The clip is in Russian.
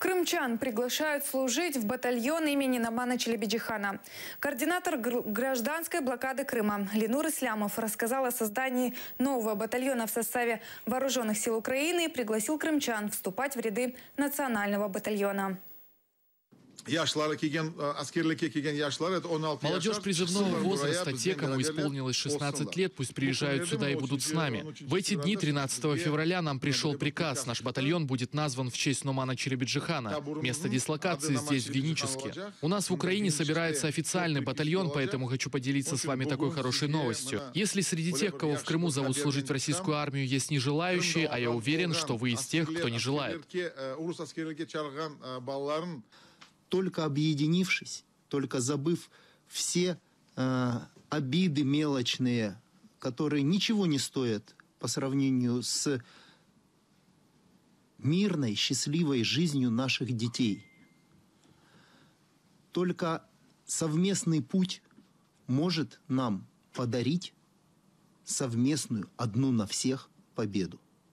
Крымчан приглашают служить в батальон имени Номана Челебиджихана. Координатор гражданской блокады Крыма Ленур Ислямов рассказал о создании нового батальона в составе Вооруженных сил Украины и пригласил крымчан вступать в ряды национального батальона. Молодежь призывного возраста, те, кому исполнилось 16 лет, пусть приезжают сюда и будут с нами. В эти дни, 13 февраля, нам пришел приказ. Наш батальон будет назван в честь Номана Челебиджихана. Место дислокации здесь, в Геническе. У нас в Украине собирается официальный батальон, поэтому хочу поделиться с вами такой хорошей новостью. Если среди тех, кого в Крыму зовут служить в российскую армию, есть нежелающие, а я уверен, что вы из тех, кто не желает. Только объединившись, только забыв все обиды мелочные, которые ничего не стоят по сравнению с мирной, счастливой жизнью наших детей. Только совместный путь может нам подарить совместную, одну на всех победу.